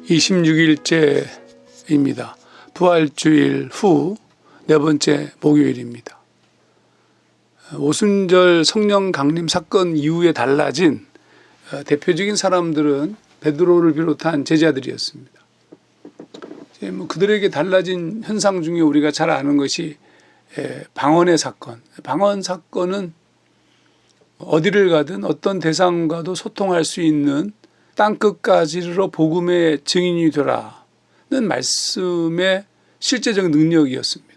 26일째입니다. 부활주일 후 네 번째 목요일입니다. 오순절 성령 강림 사건 이후에 달라진 대표적인 사람들은 베드로를 비롯한 제자들이었습니다. 그들에게 달라진 현상 중에 우리가 잘 아는 것이 방언의 사건. 방언 사건은 어디를 가든 어떤 대상과도 소통할 수 있는 땅끝까지로 복음의 증인이 되라는 말씀의 실제적 능력이었습니다.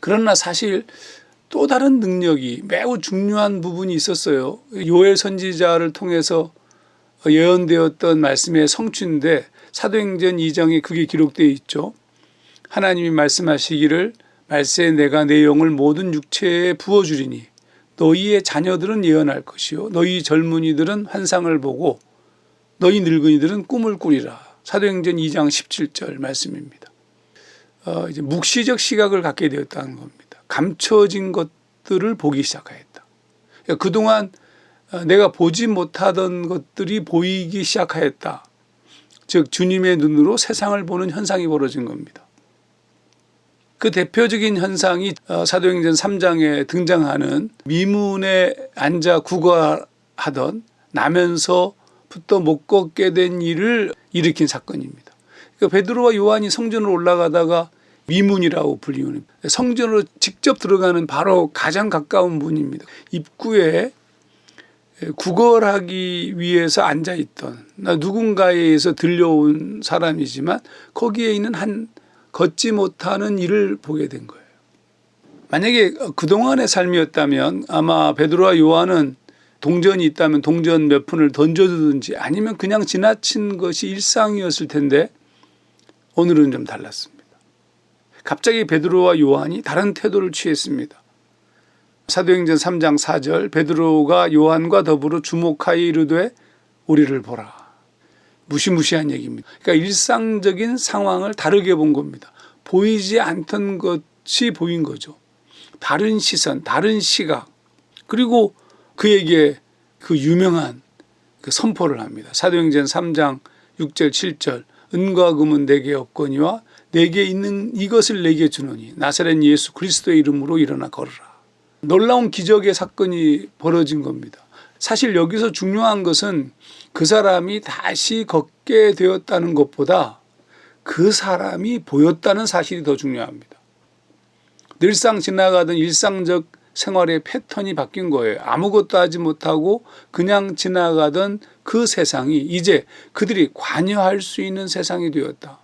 그러나 사실 또 다른 능력이 매우 중요한 부분이 있었어요. 요엘 선지자를 통해서 예언되었던 말씀의 성취인데 사도행전 2장에 그게 기록되어 있죠. 하나님이 말씀하시기를 말세에 내가 내 영을 모든 육체에 부어주리니 너희의 자녀들은 예언할 것이요 너희 젊은이들은 환상을 보고 너희 늙은이들은 꿈을 꾸리라. 사도행전 2장 17절 말씀입니다. 이제 묵시적 시각을 갖게 되었다는 겁니다. 감춰진 것들을 보기 시작하였다. 그동안 내가 보지 못하던 것들이 보이기 시작하였다. 즉 주님의 눈으로 세상을 보는 현상이 벌어진 겁니다. 그 대표적인 현상이 사도행전 3장에 등장하는 미문에 앉아 구걸하던 나면서부터 못 걷게 된 일을 일으킨 사건입니다. 그러니까 베드로와 요한이 성전으로 올라가다가 미문이라고 불리우는 성전으로 직접 들어가는 바로 가장 가까운 문입니다. 입구에 구걸하기 위해서 앉아있던 누군가에 의해서 들려온 사람이지만 거기에 있는 한 걷지 못하는 일을 보게 된 거예요. 만약에 그동안의 삶이었다면 아마 베드로와 요한은 동전이 있다면 동전 몇 푼을 던져주든지 아니면 그냥 지나친 것이 일상이었을 텐데 오늘은 좀 달랐습니다. 갑자기 베드로와 요한이 다른 태도를 취했습니다. 사도행전 3장 4절 베드로가 요한과 더불어 주목하여 이르되 우리를 보라. 무시무시한 얘기입니다. 그러니까 일상적인 상황을 다르게 본 겁니다. 보이지 않던 것이 보인 거죠. 다른 시선, 다른 시각. 그리고 그에게 그 유명한 그 선포를 합니다. 사도행전 3장 6절 7절 은과 금은 내게 없거니와 내게 있는 이것을 내게 주노니 나사렛 예수 그리스도의 이름으로 일어나 걸으라. 놀라운 기적의 사건이 벌어진 겁니다. 사실 여기서 중요한 것은 그 사람이 다시 걷게 되었다는 것보다 그 사람이 보였다는 사실이 더 중요합니다. 늘상 지나가던 일상적 생활의 패턴이 바뀐 거예요. 아무것도 하지 못하고 그냥 지나가던 그 세상이 이제 그들이 관여할 수 있는 세상이 되었다.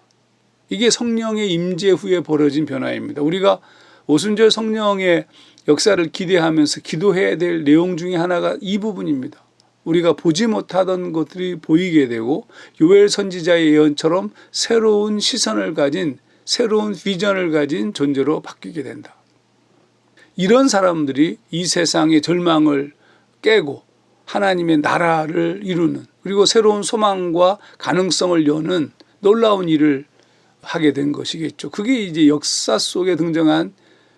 이게 성령의 임재 후에 벌어진 변화입니다. 우리가 오순절 성령의 역사를 기대하면서 기도해야 될 내용 중에 하나가 이 부분입니다. 우리가 보지 못하던 것들이 보이게 되고 요엘 선지자의 예언처럼 새로운 시선을 가진 새로운 비전을 가진 존재로 바뀌게 된다. 이런 사람들이 이 세상의 절망을 깨고 하나님의 나라를 이루는 그리고 새로운 소망과 가능성을 여는 놀라운 일을 하게 된 것이겠죠. 그게 이제 역사 속에 등장한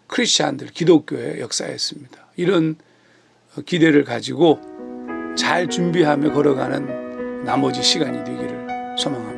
크리스찬들, 기독교의 역사였습니다. 이런 기대를 가지고 잘 준비하며 걸어가는 나머지 시간이 되기를 소망합니다.